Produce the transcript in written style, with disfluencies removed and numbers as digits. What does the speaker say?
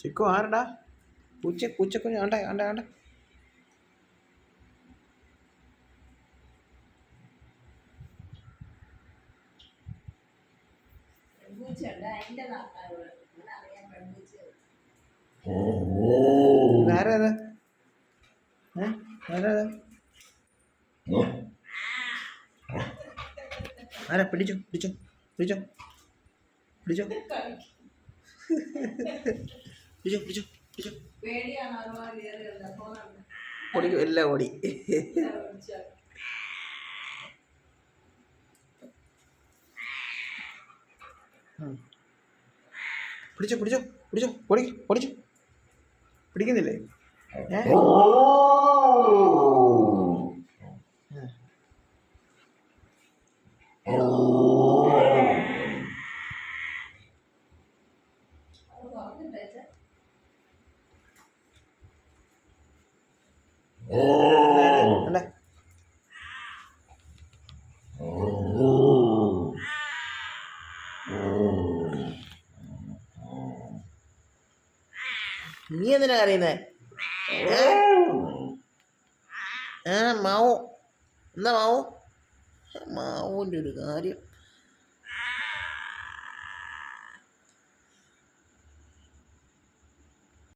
ചിക്കു ആരടാ? പൂച്ചക്കുഞ്ഞ് ആണ്ട ആണ്ട ആണ്ട. ആരാത്? ആരാത്? ആരാ? പിടിച്ചോ പിടിച്ചോ പിടിച്ചോ പിടിച്ചോ പിടിച്ചോ പിടിച്ചോ പിടിച്ചോ. ഓടിക്കും, എല്ലാം ഓടി. പിടിച്ചോ പിടിച്ചോ പിടിച്ചോ. ഓടിച്ചോ. പിടിക്കുന്നില്ലേ? അല്ലേ? നീ എന്തിനാ കരയുന്നേ? മാവു എന്താ മാവുവിൻ്റെ ഒരു കാര്യം.